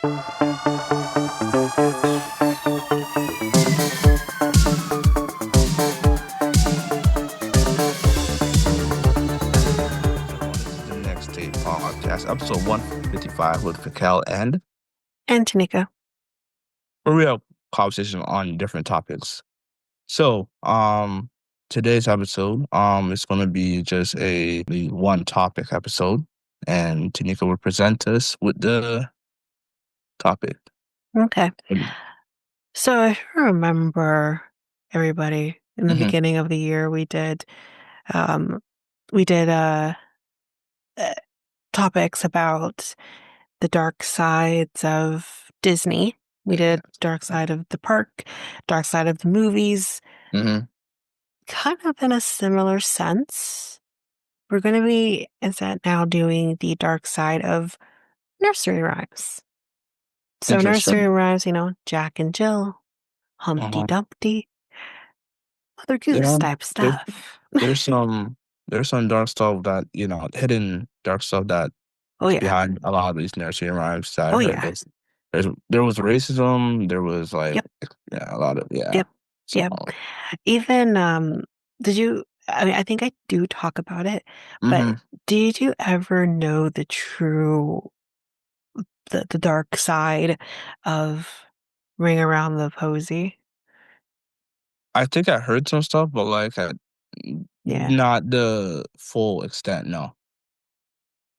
This is the Next Day podcast, episode 155 with Mikel And Tanyka. where we have conversation on different topics. So, today's episode, is going to be just a one topic episode, and Tanika will present us with the topic. Okay. Mm-hmm. So if you remember, everybody, in the beginning of the year, we did um uh, topics about the dark sides of Disney. We did dark side of the park, dark side of the movies. Mm-hmm. Kind of in a similar sense. We're going to be instead now doing the dark side of nursery rhymes. So nursery Interesting. rhymes, Jack and Jill, Humpty Uh-huh. Dumpty, Mother Yeah, Goose type there, stuff. there's some there's some dark stuff that hidden dark stuff that's Oh yeah. behind a lot of these nursery rhymes that I Oh heard. yeah. There was racism. There was Yep. a lot of Yep. So Yep. Even did you I think I do talk about it, but hmm did you ever know the dark side of Ring Around the Posy? I think I heard some stuff, but Yeah. not the full extent. No.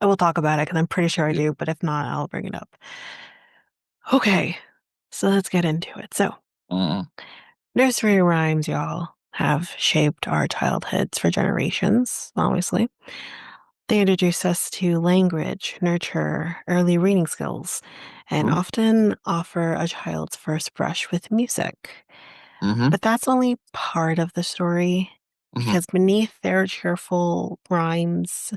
I will talk about it because I'm pretty sure I Yeah. do, but if not, I'll bring it up. Okay. So let's get into it. So Mm-hmm. nursery rhymes, y'all, have shaped our childhoods for generations, obviously. They introduce us to language, nurture early reading skills, and often offer a child's first brush with music. Mm-hmm. But that's only part of the story, Mm-hmm. because beneath their cheerful rhythms,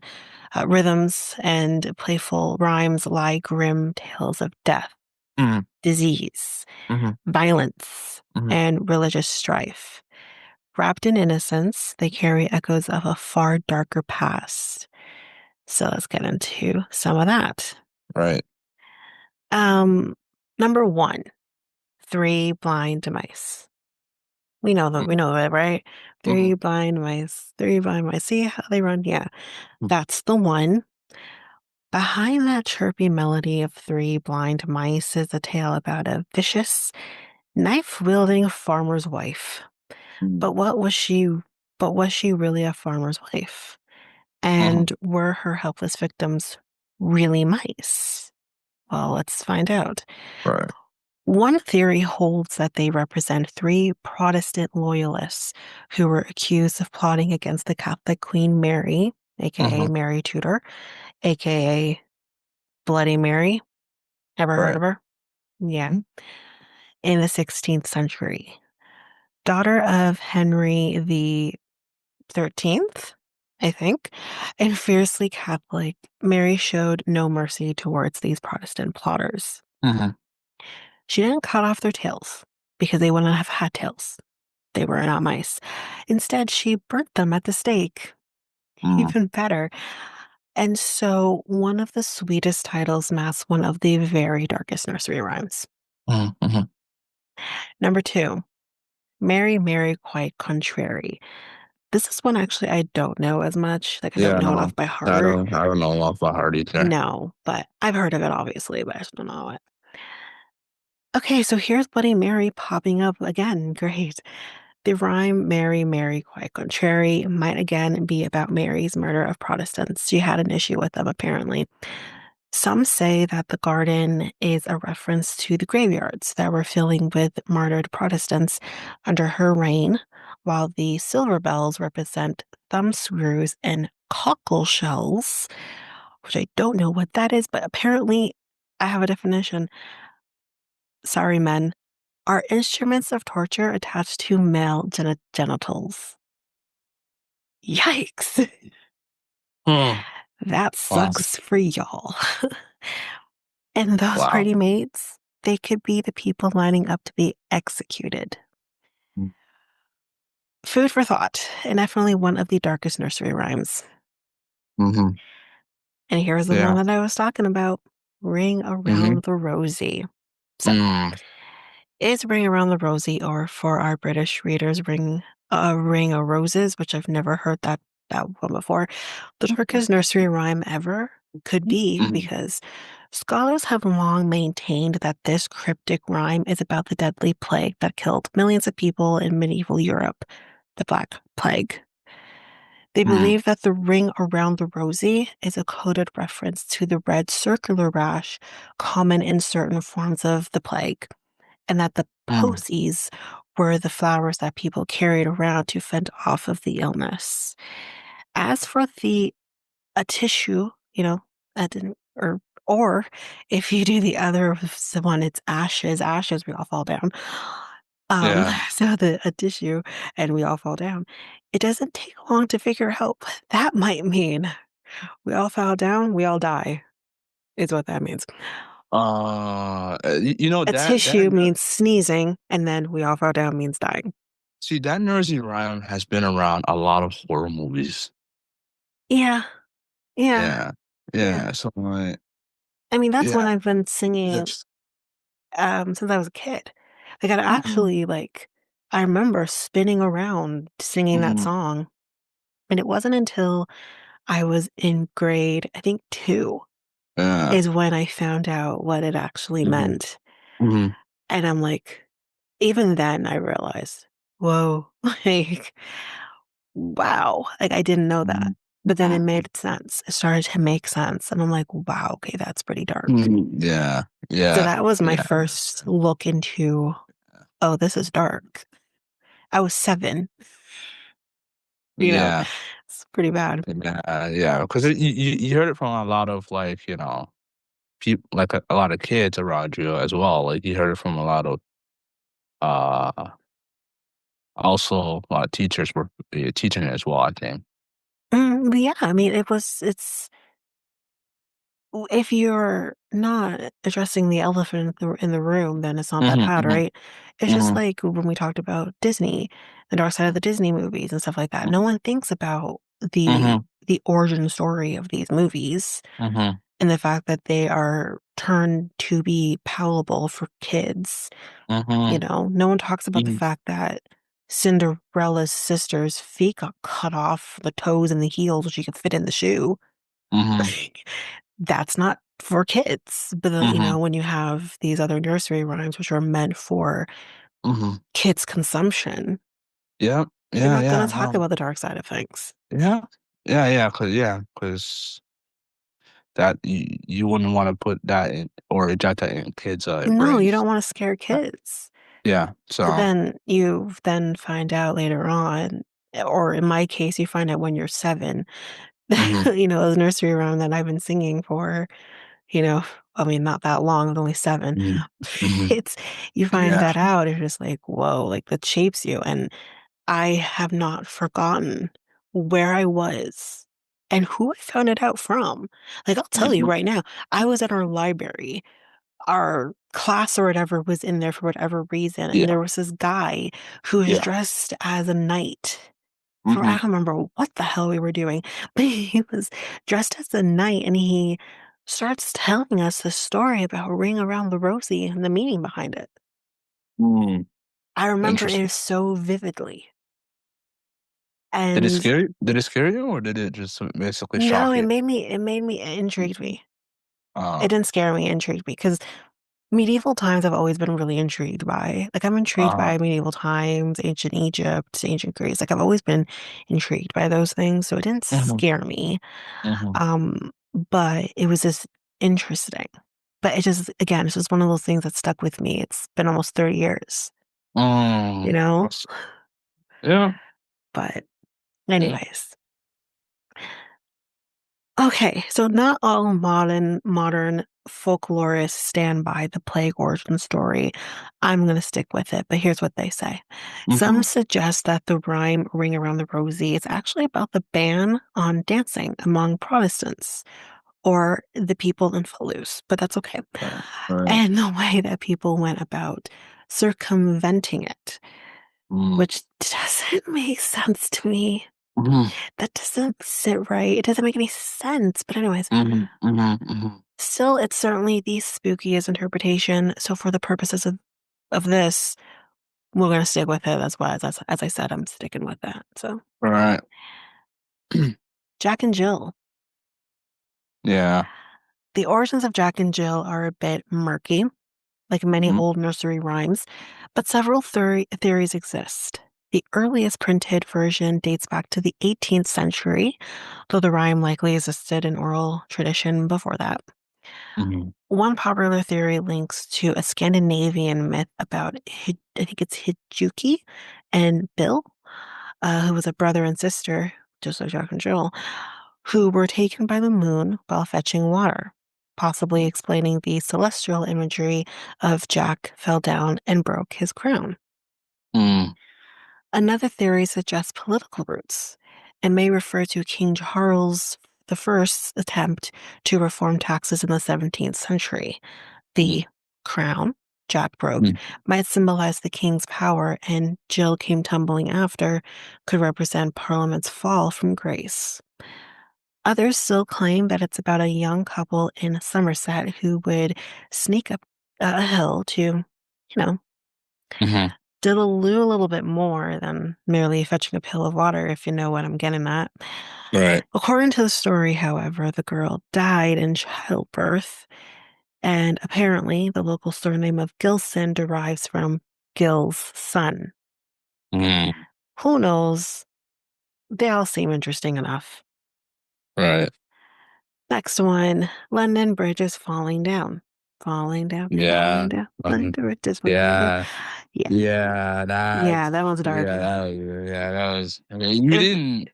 and playful rhymes lie grim tales of death, Mm-hmm. disease, Mm-hmm. violence, Mm-hmm. and religious strife. Wrapped in innocence, they carry echoes of a far darker past. So let's get into some of that. Right. Um, Number one, three blind mice. We know that, right? Mm-hmm. Three blind mice, three blind mice. See how they run? Yeah, that's the one. Behind that chirpy melody of three blind mice is a tale about a vicious, knife-wielding farmer's wife. But was she really a farmer's wife? Mm-hmm. And were her helpless victims really mice? Well, let's find out. Right. One theory holds that they represent three Protestant loyalists who were accused of plotting against the Catholic Queen Mary, aka Mm-hmm. Mary Tudor, aka Bloody Mary. Ever heard Right. of her? Yeah. Mm-hmm. In the 16th century. Daughter of Henry the 13th, I think, and fiercely Catholic, Mary showed no mercy towards these Protestant plotters. Mm-hmm. She didn't cut off their tails because they wouldn't have had tails. They were not mice. Instead, she burnt them at the stake. Mm-hmm. Even better. And so one of the sweetest titles masks one of the very darkest nursery rhymes. Mm-hmm. Number two, Mary, Mary, quite contrary. This is one actually I don't know as much. Like, I don't Yeah. know it No. off by heart. I don't know a lot about her either. No, but I've heard of it, obviously, but I just don't know it. Okay, so here's Bloody Mary popping up again. Great. The rhyme Mary, Mary, quite contrary might again be about Mary's murder of Protestants. She had an issue with them, apparently. Some say that the garden is a reference to the graveyards that were filling with martyred Protestants under her reign, while the silver bells represent thumb screws and cockle shells, which I don't know what that is, but apparently I have a definition. Sorry, men, are instruments of torture attached to male genitals. Yikes. Hmm. That Wow. sucks for y'all. And those Wow. pretty maids, they could be the people lining up to be executed. Food for thought, and definitely one of the darkest nursery rhymes. Mm-hmm. And here's the one Yeah. that I was talking about. Ring Mhm. Around the Rosie. So, Mm. is Ring Around the Rosie, or for our British readers, Ring a Ring of Roses, which I've never heard that one before, the darkest nursery rhyme ever? Could be, Mhm. because scholars have long maintained that this cryptic rhyme is about the deadly plague that killed millions of people in medieval Europe, the Black Plague. They Mm. believe that the ring around the rosy is a coded reference to the red circular rash common in certain forms of the plague, and that the Mm. posies were the flowers that people carried around to fend off of the illness. As for the a tissue, that didn't, or if you do the other one, it's ashes, ashes, we all fall down. Yeah. So the a tissue and we all fall down. It doesn't take long to figure out what that might mean. We all fall down, we all die, is what that means. You know A that tissue means sneezing, and then we all fall down means dying. see that nursery rhyme has been around a lot of horror movies. Yeah, yeah, Yeah. yeah. Yeah. So like, I mean, that's yeah. when I've been singing That's since I was a kid. Like, I'd mm, actually, like, I remember spinning around singing that mhm, song, and it wasn't until I was in grade, I think 2, yeah. is when I found out what it actually Mhm, meant, mhm, and I'm like, even then I realized, "Whoa," like, wow, like, I didn't know that, mhm, but then it mhm, made sense. It started to make sense, and I'm like, "Wow, okay, that's pretty dark." mhm. Yeah. So Yeah. that was my Yeah. first look into, "Oh, this is dark." I was 7, you know? Yeah. It's pretty bad. Yeah. Yeah. Because you heard it from a lot of like, people like a lot of kids around you as well. Like you heard it from a lot of uh also a lot of teachers were teaching it as well, I think. But yeah, I mean, if you're not addressing the elephant in the room, then it's not that Mhm, bad, mhm, right? It's just mhm, like when we talked about Disney, the dark side of the Disney movies and stuff like that. No one thinks about the mhm, the origin story of these movies mhm, and the fact that they are turned to be palatable for kids. mhm, No one talks about the mhm, fact that Cinderella's sister's feet got cut off, the toes and the heels, so she could fit in the shoe. mhm, Like, that's not for kids. But, mhm, when you have these other nursery rhymes, which are meant for mhm. kids' consumption, Yeah. you're Yeah. not going Yeah. to talk No. about the dark side of things. Yeah. Yeah. Cause that you wouldn't want to put that in or inject that in kids' No, you brains. don't want to scare Uh, kids. Yeah. But So. then you then find out later on, or in my case, you find out when you're 7, Mhm, the nursery rhyme that I've been singing for, you know, I mean, not that long, I was only 7. mhm, mhm. It's you find Yeah. that out, you're just like, "Whoa," like, that shapes you, and I have not forgotten where I was and who I found it out from. Like, I'll tell you Mhm. right now, I was at our library, our class or whatever was in there for whatever reason, and Yeah. there was this guy who was Yeah. dressed as a knight. For I Mhm. don't remember what the hell we were doing, but he was dressed as a knight, and he starts telling us the story about Ring Around the Rosie and the meaning behind it. Mm. I remember Interesting. it so vividly. Did it And scare you? Did it scare you, or did it just basically no, shock you? it intrigued me. It Uh, didn't scare me, it intrigued me, because medieval times I've always been really intrigued by. Like, I'm intrigued uh, by medieval times, ancient Egypt, ancient Greece. Like, I've always been intrigued by those things, so it didn't mhm, scare me. mhm, Um, but it was just interesting. But it just, again, it's just one of those things that stuck with me. It's been almost 30 years, you mm. know? That's- Yeah. But Yeah. anyways. Okay, so not all modern folklorists stand by the plague origin story. I'm going to stick with it, but here's what they say. Some Mhm. suggest that the rhyme Ring Around the Rosie is actually about the ban on dancing among Protestants or the people in Footloose, but that's okay. Right. Right. And the way that people went about circumventing it, Mm. which doesn't make sense to me. Mhm, That doesn't sit right. It doesn't make any sense. But anyways, mhm, mhm, mhm. still, it's certainly the spookiest interpretation. So for the purposes of this, we're gonna stick with it as well. As I said, I'm sticking with that. So Right. Jack and Jill. Yeah. The origins of Jack and Jill are a bit murky, like many Mhm, old nursery rhymes, but several theories exist. The earliest printed version dates back to the 18th century, though the rhyme likely existed in oral tradition before that. mhm, One popular theory links to a Scandinavian myth about, I think it's Hijuki and Bill, who was a brother and sister, just like Jack and Jill, who were taken by the moon while fetching water, possibly explaining the celestial imagery of Jack fell down and broke his crown. mm, Another theory suggests political roots and may refer to King Charles I's attempt to reform taxes in the 17th century. mhm, The crown Jack broke mhm, might symbolize the king's power, and Jill came tumbling after could represent Parliament's fall from grace. Others still claim that it's about a young couple in Somerset who would sneak up a hill to, mhm. diddle-oo a little bit more than merely fetching a pail of water, if you know what I'm getting at. Right. According to the story, however, the girl died in childbirth, and apparently the local surname of Gilson derives from Gil's son. Mhm. Who knows? They all seem interesting enough. Right. Next one, London Bridge is falling down. Falling down, falling Yeah. down. London Um, Bridge is falling down. yeah. Yeah, Yeah. yeah, that one's dark. That was. I mean, you It, didn't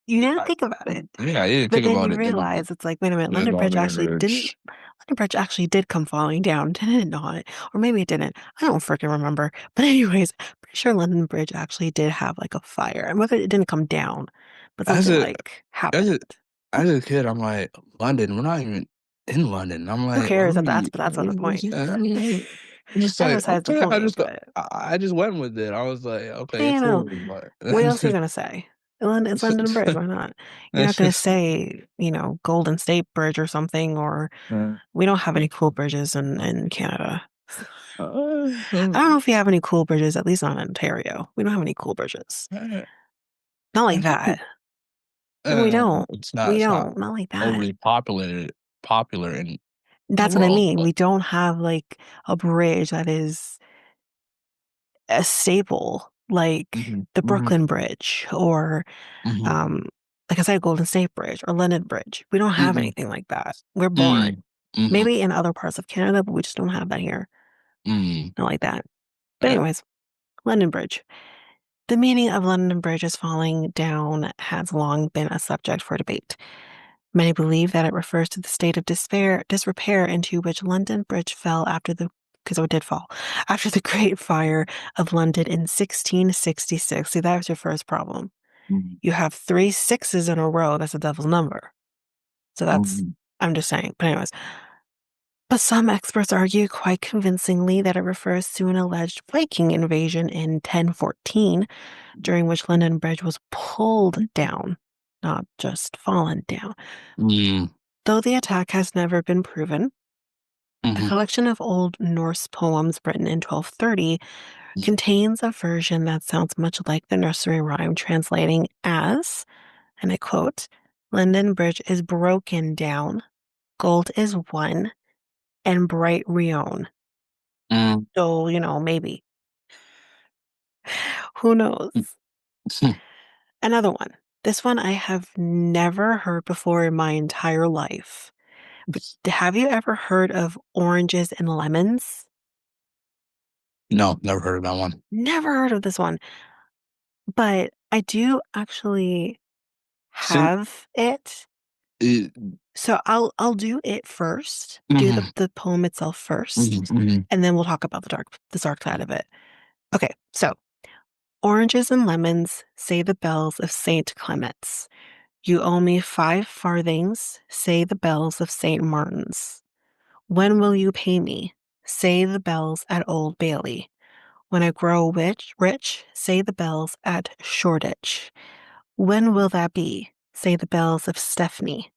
you didn't I, think about it. yeah, I didn't But think then about you it. realize it's like, wait a minute, The London Bridge. London Bridge actually did come falling down, did it not? Or maybe it didn't. I don't freaking remember. But anyways, pretty sure London Bridge actually did have like a fire. And whether it didn't come down, but As something a like as happened. a as a kid, I'm like London. We're not even in London. I'm Who like, cares? what That's not the is point. this? I'm just That's like, besides the okay. point, but I just went with it. I was like, okay, you know, cool. But what else are you gonna say? It's London Bridge, why not? You're not that's gonna just. say, Golden State Bridge or something, or we don't have any cool bridges in Canada. I don't know if we have any cool bridges, at least not in Ontario. We don't have any cool bridges. Uh, Not like that. No, we don't. it's not. We It's not don't. Not like that. overly popular in the That's what I world, mean. but. We don't have like a bridge that is a staple, like Mhm, the mhm, Brooklyn Bridge or, mhm, um, like I said, Golden State Bridge or London Bridge. We don't have mhm, anything like that. We're boring. mhm, mhm, Maybe in other parts of Canada, but we just don't have that here. mhm. Not like that. But Right. anyways, London Bridge. The meaning of London Bridge is falling down has long been a subject for debate. Many believe that it refers to the state of disrepair into which London Bridge fell because it did fall, after the Great Fire of London in 1666. See, that was your first problem. Mhm, You have three sixes in a row. That's the devil's number. So mhm, I'm just saying. But anyways, but some experts argue quite convincingly that it refers to an alleged Viking invasion in 1014 during which London Bridge was pulled down, not just fallen down. mhm, Though the attack has never been proven, a mhm, collection of old Norse poems written in 1230 contains a version that sounds much like the nursery rhyme, translating as, and I quote, London Bridge is broken down, gold is won, and bright Rion. mhm, So, maybe. Who knows? mhm. Another one. This one I have never heard before in my entire life. But have you ever heard of oranges and lemons? No, never heard of that one. Never heard of this one, but I do actually Since have it. it, So I'll do it first, do mhm, the poem itself first, mhm, mhm, and then we'll talk about the dark side of it. Okay, so oranges and lemons, say the bells of Saint Clement's. You owe me 5 farthings, say the bells of Saint Martin's. When will you pay me? Say the bells at Old Bailey. When I grow rich, say the bells at Shoreditch. When will that be? Say the bells of Stephanie.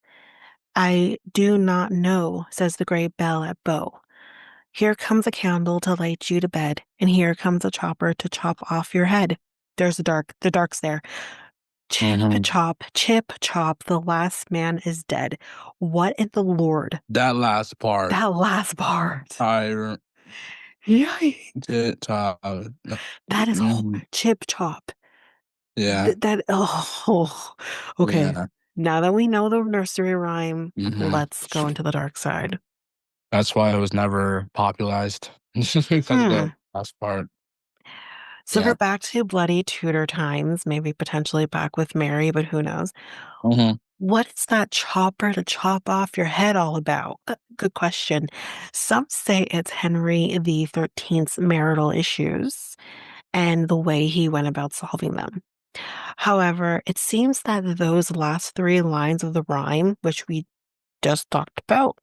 I do not know, says the great bell at Bow. Here comes a candle to light you to bed, and here comes a chopper to chop off your head. There's the dark. The dark's there. Hmm. Chip chop, the last man is dead. What in the Lord? That last part, That last part. I Yikes. did. That is Mhm. chip chop. Yeah, Oh, okay. yeah. Now that we know the nursery rhyme, Hmm. let's go into the dark side. That's why it was never popularized. Because of the Hmm. last part. So we're Yeah. back to bloody Tudor times, maybe potentially back with Mary, but who knows? Hmm. What is that chopper to chop off your head all about? Good question. Some say it's Henry the 13th's marital issues and the way he went about solving them. However, it seems that those last three lines of the rhyme, which we just talked about,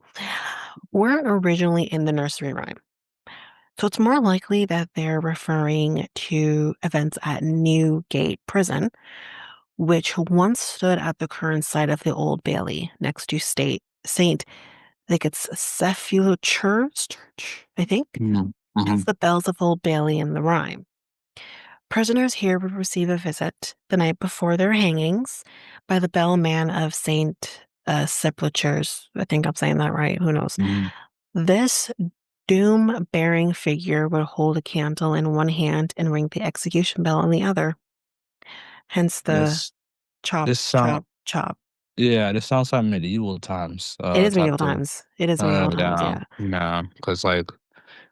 weren't originally in the nursery rhyme. So it's more likely that they're referring to events at Newgate Prison, which once stood at the current site of the Old Bailey next to State Saint, I think it's Sepulchre's Church, I think. Hmm. That's Hmm. the bells of Old Bailey in the rhyme. Prisoners here would receive a visit the night before their hangings by the bellman of Saint Sepulchre's. I think I'm saying that right. Who knows? Hmm. This doom-bearing figure would hold a candle in one hand and ring the execution bell in the other. Hence the This chop, this sound chop, chop. yeah, this sounds like medieval times It is type medieval of times. It is medieval times, yeah, yeah. yeah, because like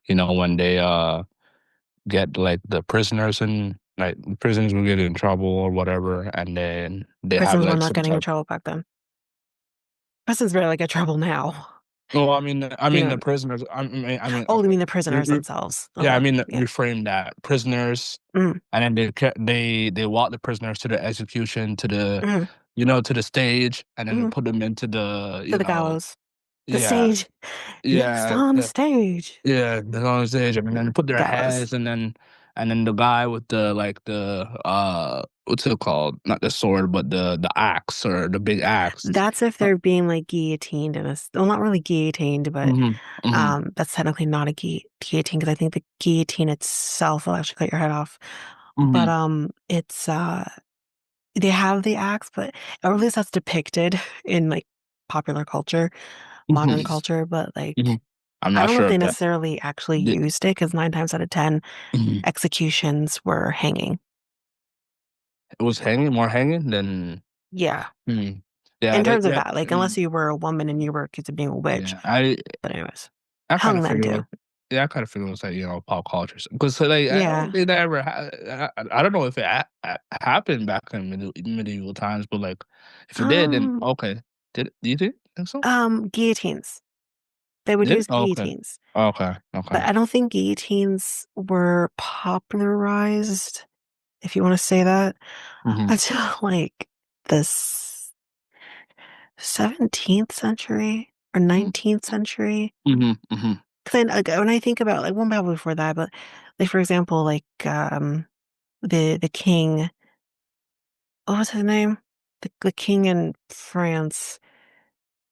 when they get like the prisoners and like the prisoners will get in trouble or whatever, and then they have Prisons were like not some getting in type. trouble back then. Prisons barely get trouble now. Well, I You mean know. the prisoners. Oh, you mean the prisoners themselves? yeah, I Okay, mean yeah. reframe that prisoners, Mm, and then they walk the prisoners to the execution to the mm, to the stage, and then they mm. put them into the To the gallows. The yeah stage. Next yeah on the stage. yeah, they're on stage. I mean, then put their Gallows. heads, and then the guy with the what's it called? Not the sword, but the axe or the big axe. That's if Uh, they're being like guillotined in a, well, not really guillotined, but mhm, mhm, that's technically not a guillotine because I think the guillotine itself will actually cut your head off. But mhm, it's they have the axe, but or at least that's depicted in like popular culture, modern mhm, culture. But like, mhm. I'm I not don't know if sure they if that. necessarily actually The, used it because nine times out of ten, mhm. executions were hanging. It was hanging, more hanging than. Yeah, Mhm. Yeah, in terms of that. that, like unless you were a woman and you were accused of being a witch. Yeah, But anyways, I kind hung of then figured it too. was. Yeah, I kind of figured it was like pop culture because like I don't Yeah. think that ever. I don't know if it happened back in medieval times, but like if it did, then Um, okay. Did it? Do you think so? guillotines. They would Did it? use Oh, okay. guillotines, Okay. but Okay. I don't think guillotines were popularized, if you want to say that, Mhm. until like the 17th century or 19th century. Mhm. Mhm. Because when I think about like one probably before that, but like for example, like the king, what was his name? The king in France,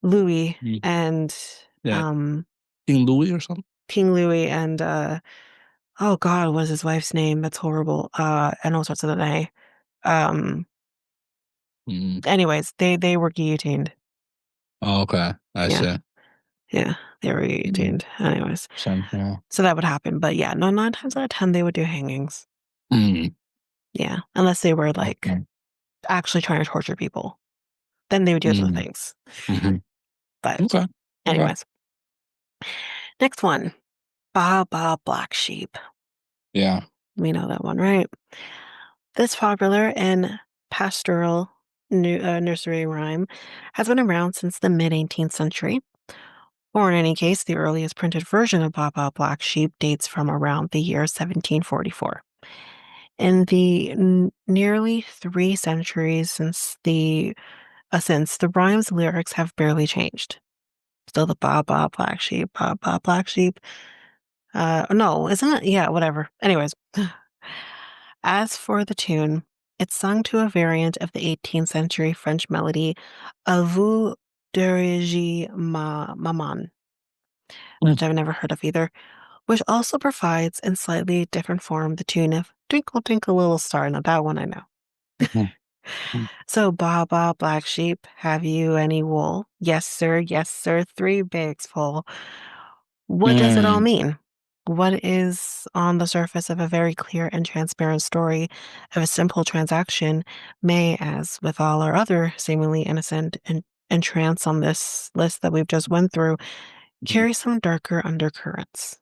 Louis, Mhm. and Yeah. um King Louis or something. King Louis and oh God, what is his wife's name? That's horrible. I know it starts with an A. Um, Mhm. anyways, they were guillotined. Oh, okay. I Yeah, see. yeah, they were Mhm. guillotined. Anyways, Same. Yeah. so that would happen. But yeah, no, nine times out of ten they would do hangings. Mhm. Yeah, unless they were like Okay. actually trying to torture people, then they would do other Mhm. things. Mhm. But Okay. Okay. anyways, next one, Ba Ba Black Sheep. Yeah. We know that one, right? This popular and pastoral nursery rhyme has been around since the mid 18th century. Or in any case, the earliest printed version of Baba Black Sheep dates from around the year 1744. In the nearly 3 centuries since the rhyme's lyrics have barely changed. Still the Baba Black Sheep, Baba Black Sheep. No, isn't it? Yeah, whatever. Anyways, as for the tune. It's sung to a variant of the 18th century French melody, A vous dirige ma maman, Mm, which I've never heard of either, which also provides in slightly different form the tune of Twinkle Twinkle Little Star. Now that one I know. mhm, mm, So, ba ba, black sheep, have you any wool? Yes, sir, 3 bags full. What does it all mm, mean? What is on the surface of a very clear and transparent story of a simple transaction may, as with all our other seemingly innocent and entrance on this list that we've just went through, mhm, carry some darker undercurrents.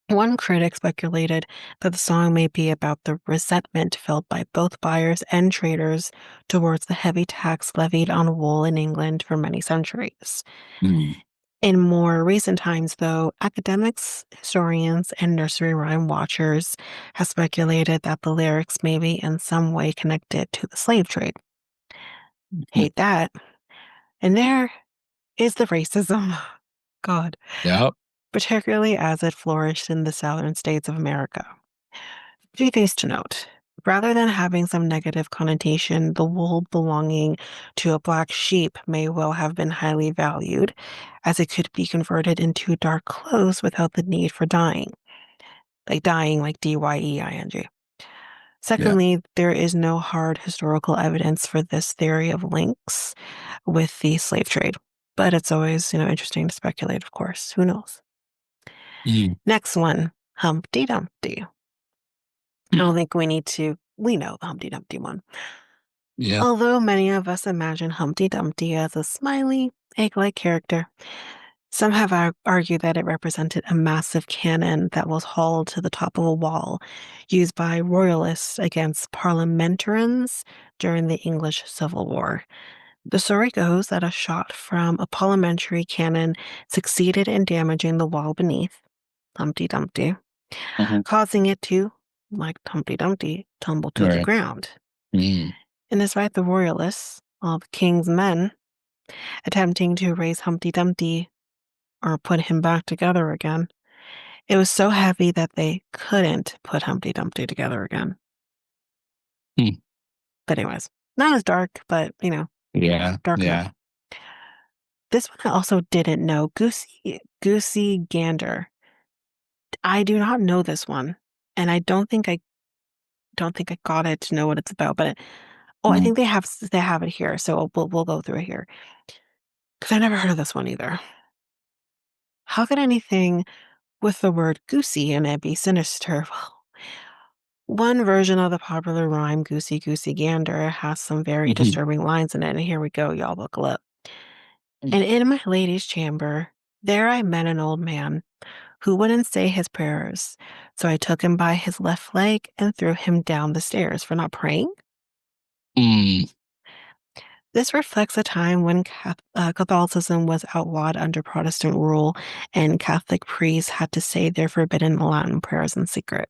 One critic speculated that the song may be about the resentment felt by both buyers and traders towards the heavy tax levied on wool in England for many centuries. mm, In more recent times, though, academics, historians, and nursery rhyme watchers have speculated that the lyrics may be in some way connected to the slave trade. mhm. Hate that. And there is the racism. God, Yep. particularly as it flourished in the southern states of America. Few things to note. Rather than having some negative connotation, the wool belonging to a black sheep may well have been highly valued, as it could be converted into dark clothes without the need for dyeing like dyeing. Yeah. Secondly, there is no hard historical evidence for this theory of links with the slave trade, but it's always, interesting to speculate, of course. Who knows? Mm, Next one, Humpty Dumpty. I mm, don't think we know the Humpty Dumpty one. yeah. Although many of us imagine Humpty Dumpty as a smiley, egg-like character, some have argued that it represented a massive cannon that was hauled to the top of a wall, used by royalists against parliamentarians during the English Civil War. The story goes that a shot from a parliamentary cannon succeeded in damaging the wall beneath Humpty Dumpty, Mhm. causing it to, like Humpty Dumpty, tumble to the Right. ground. Mm, And despite the royalists, all the king's men, attempting to raise Humpty Dumpty or put him back together again, it was so heavy that they couldn't put Humpty Dumpty together again. mm. But anyways, not as dark, but Yeah. dark enough. Yeah. This one I also didn't know. Goosey Gander. I do not know this one, and I don't think I got it to know what it's about. But I Mm, think they have it here, so we'll go through it here because I never heard of this one either. How could anything with the word goosey in it be sinister? Well, one version of the popular rhyme, Goosey Goosey Gander, has some very mhm, disturbing lines in it. And here we go, y'all buckle up. mm, And in my lady's chamber, there I met an old man who wouldn't say his prayers. So I took him by his left leg and threw him down the stairs for not praying. mm, This reflects a time when Catholicism was outlawed under Protestant rule, and Catholic priests had to say their forbidden Latin prayers in secret.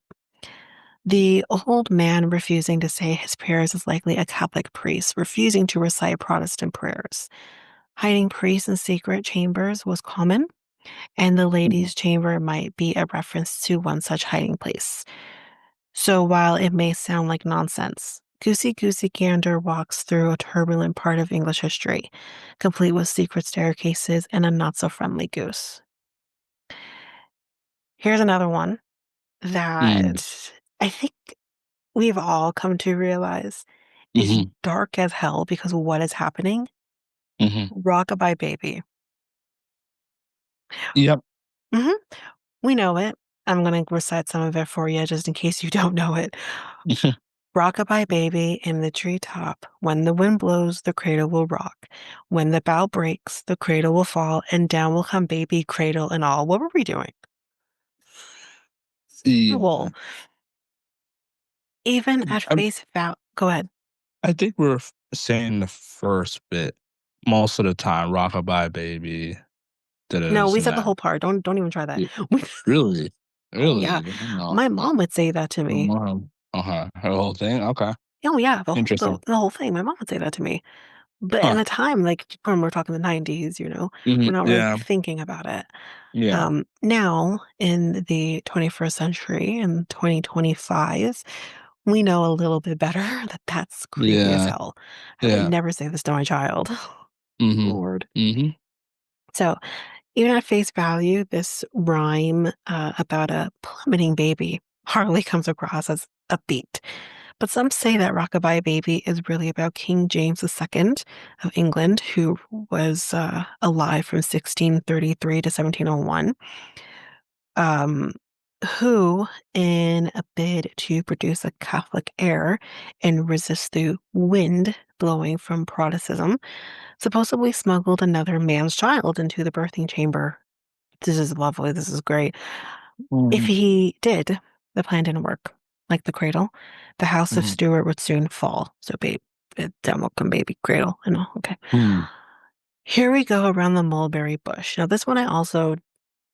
The old man refusing to say his prayers is likely a Catholic priest refusing to recite Protestant prayers. Hiding priests in secret chambers was common, and the mhm. ladies' chamber might be a reference to one such hiding place. So while it may sound like nonsense, Goosey Goosey Gander walks through a turbulent part of English history, complete with secret staircases and a not so friendly goose. Here's another one Mm, that I think we've all come to realize is mhm, dark as hell because of what is happening. mhm. Rockabye Baby. Yep. hmm We know it. I'm going to recite some of it for you just in case you don't know it. Rockabye baby in the treetop. When the wind blows, the cradle will rock. When the bough breaks, the cradle will fall, and down will come baby, cradle and all. What were we doing? Yeah. Well, even at I'm, face value, go ahead. I think saying the first bit most of the time. Rockabye baby. Da da No, this we and said the that. whole part. Don't even try that. Yeah. Really? Oh yeah, Really? No. my mom would say that to me. Uh-huh. Her whole thing. Okay. Oh yeah, Interesting. the whole thing. My mom would say that to me. But in Huh. a time like when we're talking the 90s, we're not really Yeah. thinking about it. Yeah. Now in the 21st century in 2025. we know a little bit better that that's creepy as Yeah. hell. I would Yeah. never say this to my child. Mhm. Lord. Mhm. So, even at face value, this rhyme about a plummeting baby hardly comes across as upbeat. But some say that Rockabye Baby is really about King James II of England, who was alive from 1633 to 1701, um, who, in a bid to produce a Catholic heir and resist the wind blowing from Protestantism, supposedly smuggled another man's child into the birthing chamber. This is lovely. This is great. If Mhm. he did, the plan didn't work. Like the cradle, the house of Mhm. Stuart would soon fall. So, babe, down will come baby cradle. I know. Okay. Mhm. Here we go around the mulberry bush. Now, this one I also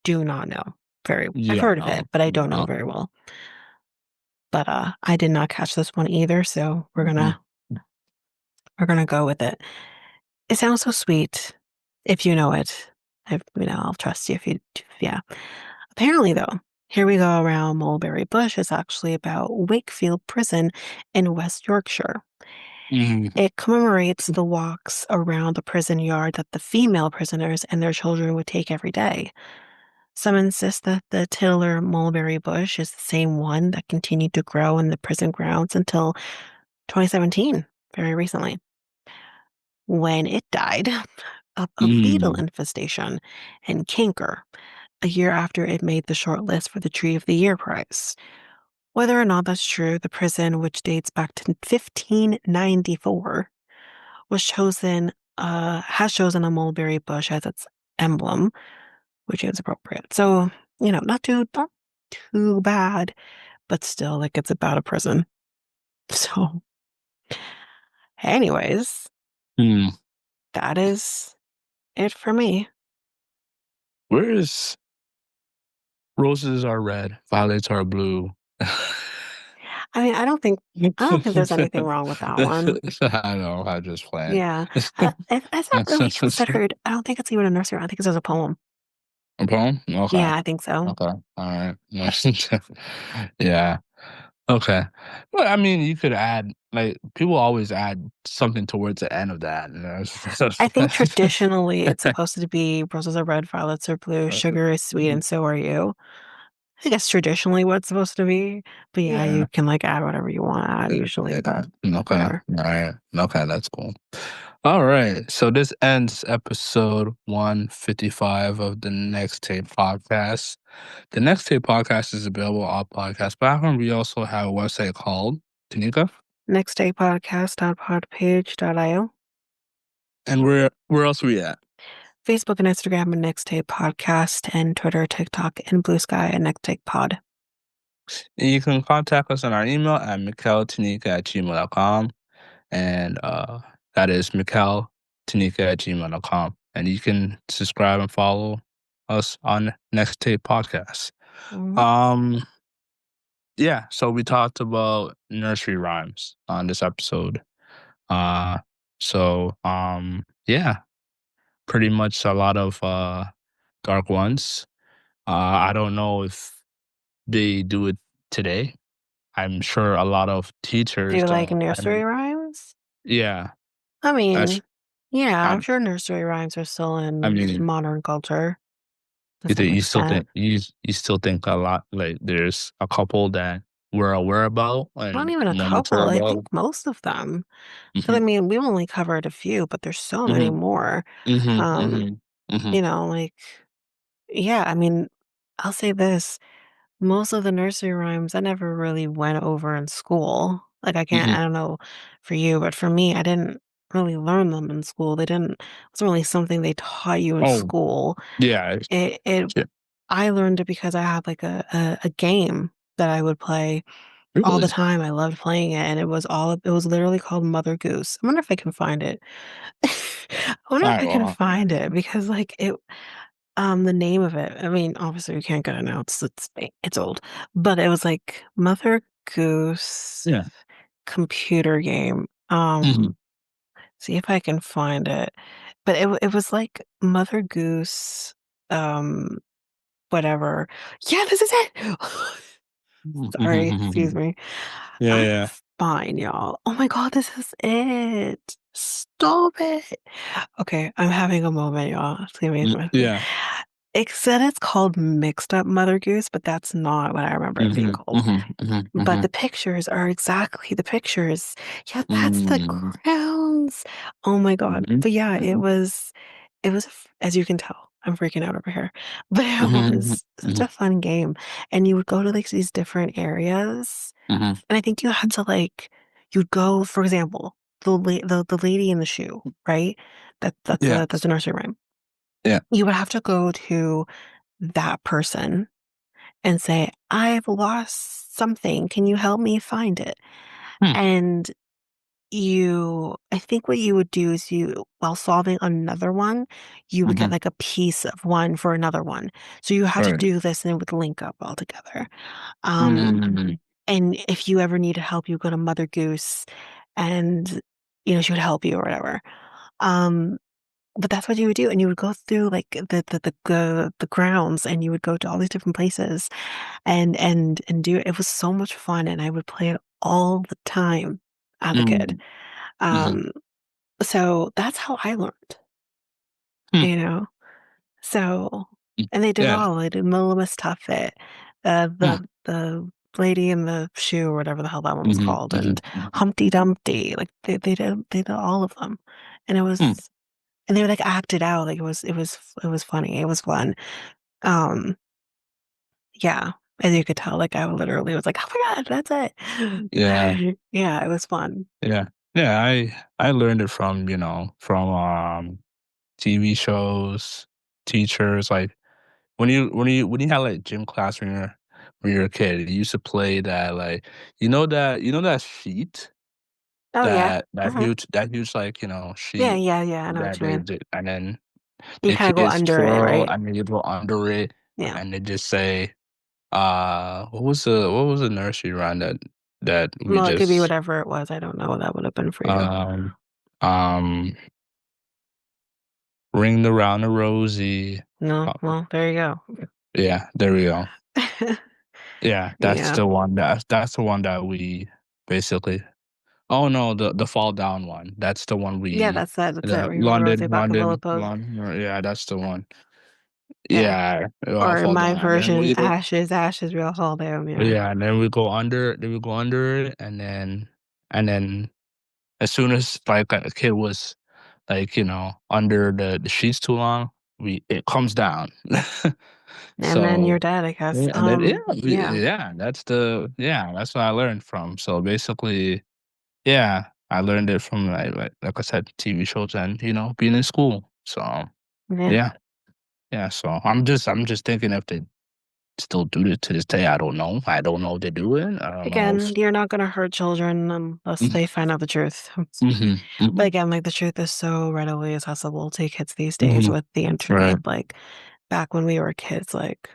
do not know very. I've You don't heard of know. it, but I don't know No. very well. But I did not catch this one either. So Mhm. we're gonna go with it. It sounds so sweet. If you know it, I'll trust you if you. Yeah. Apparently, though, here we go around Mulberry Bush is actually about Wakefield Prison in West Yorkshire. Mhm. It commemorates the walks around the prison yard that the female prisoners and their children would take every day. Some insist that the titular mulberry bush is the same one that continued to grow in the prison grounds until 2017, very recently, when it died of a beetle Mhm. infestation and canker, a year after it made the short list for the Tree of the Year prize. Whether or not that's true, the prison, which dates back to 1594, has chosen a mulberry bush as its emblem, which is appropriate. So, not too bad, but still, like it's about a prison. So, anyways, Mhm. that is it for me. Where is roses are red, violets are blue. I mean, I don't think there's anything wrong with that one. I know, I just playing. Yeah, it's not really considered. I don't think it's even a nursery. I think it's just a poem. A poem? Okay. Yeah, I think so. Okay. Alright. Yeah. Okay. Well, I mean, you could add like people always add something towards the end of that. You know? I think traditionally it's supposed to be roses are red, violets are blue, sugar is sweet, and so are you. I think that's traditionally what it's supposed to be. But yeah, Yeah. you can like add whatever you want to add usually, but Okay. whatever. Alright. Okay, that's cool. All right. So this ends episode 155 of the Next Tape podcast. The Next Tape podcast is available on podcast platform. We also have a website called Tanika. Nextdaypodcast.podpage.io. And where else are we at? Facebook and Instagram and Next Day Podcast and Twitter, TikTok, and Blue Sky and Next Day Pod. And you can contact us on our email at mikeltanika@gmail.com. And that is mikeltanika@gmail.com. And you can subscribe and follow us on Next Tape Podcast. Mhm. Um, yeah, so we talked about nursery rhymes on this episode. Uh, yeah, pretty much a lot of dark ones. I don't know if they do it today. I'm sure a lot of Do teachers you like don't. nursery rhymes? Yeah, I that's. mean, yeah, I'm I'm. sure nursery rhymes are still I in mean, modern culture to you some think you still extent. think you still think a lot like there's a couple that we're aware about Not and even a monitor couple. I about. think most of them. Because I Mhm. mean, we've only covered a few, but there's so many Mhm. more. Mhm. Um, Mhm. Mhm. like, yeah, I mean, I'll say this. Most of the nursery rhymes I never really went over in school. Like I Mhm. don't know for you, but for me, I didn't really learn them in school. They didn't, it wasn't really something they taught you in Oh, school. yeah. It Yeah. I learned it because I had like a game that I would play all the Really? time. I loved playing it, and it was literally called Mother Goose. I wonder if I can find it. I wonder if Alright, I can well, find it because like the name of it, I mean, obviously we can't get it now. It's old, but it was like Mother Goose yeah. computer game. Mhm. See if I can find it. But it was like Mother Goose, um, whatever. Yeah, this is it. Sorry, excuse me. Yeah, I'm yeah. fine, y'all. Oh my god, this is it. Stop it. Okay, I'm having a moment, y'all. Excuse me. Yeah. It said it's called mixed up Mother Goose, but that's not what I remember it being Mhm, called. mhm, mhm, But mhm. the pictures are exactly the pictures. Yeah, that's the Mm, crowns. Oh my god. mhm, But yeah, mhm, it was, as you can tell, I'm freaking out over here. But it mhm, was such mhm, a fun game. And you would go to like these different areas. mhm. And I think you had to like, you'd go, for example, the lady in the shoe, right? Yeah, That's a nursery rhyme. yeah. You would have to go to that person and say, I've lost something. Can you help me find it? Hmm, And I think what you would do is while solving another one, you would get mhm. like a piece of one for another one. So you had to Right. do this and it would link up all together. Um, Mm, and if you ever needed help, you go to Mother Goose and, she would help you or whatever. Um, but that's what you would do. And you would go through like the grounds and you would go to all these different places and do it. It was so much fun. And I would play it all the time as a kid. mm, mhm, Um, so that's how I learned, hmm, you know? So, mm. and they did it Yeah. all. They did Miss Tuffet, Hmm, the lady in the shoe or whatever the hell that one was mhm, called, mhm, and mhm. Humpty Dumpty. Like they did all of them, and Hmm. and they would like act it out. Like it was funny. It was fun. Um, yeah, as you could tell, like I literally was like, oh my god, that's Yeah, it. Yeah, it was fun. yeah, yeah. I learned it from from TV shows, teachers. Like when you had like gym class when you're a kid, you used to play that like that sheet Oh yeah. Hmm. that huge like Yeah, sheet yeah, yeah. I know that what you they mean. did, and then You the kind of go kids under it, twirl right? and then you go under it Yeah. and they just say what was the nursery rhyme that we Well, it could be just whatever it was. I don't know what that would have been for you. um um ring around the rosy. No, uh, well, there you go. yeah, there we go. Yeah, that's Yeah. the one that's the one that we basically. Oh no, the fall down one. That's the one Yeah, we that's that. That's it. the Where you rotate London, back and London, forth pose. London. Yeah, that's the one. Yeah. Yeah, we all Or in fall my down, and then we version, either ashes, ashes, real fall down. Yeah. yeah, and then we go under. Then we go under it, and then as soon as like a kid was like under the sheets too long, it comes down. And then So your dad, I guess. yeah, and then Yeah. that's what I learned from. So basically, yeah, I learned it from like I said, TV shows and being in school. So Yeah. yeah, yeah. So I'm just thinking if they still do it to this day. I don't know. I don't know if they do it. I don't know Again, if. you're not gonna hurt children unless they find out the truth. Mm-hmm, But hmm again, like the truth is so readily accessible to kids these days hmm with the Right. internet. Like back when we were kids, like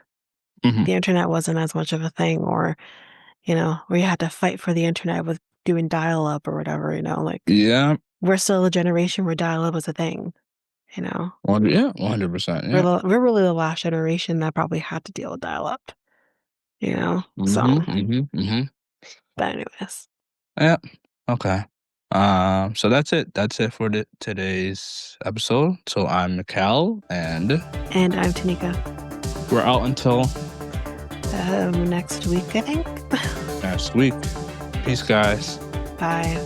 hmm the internet wasn't as much of a thing, or where you had to fight for the internet with doing dial up or whatever. Like Yeah. we're still a generation where dial up was a thing. You know, 100%. Yeah. we're really the last generation that probably had to deal with dial up. So, but anyways, Yeah. Okay. So that's it. That's it for today's episode. So I'm Mikel, and and I'm Tanika. we're out until Next week, I think. next week. Peace, guys. Bye.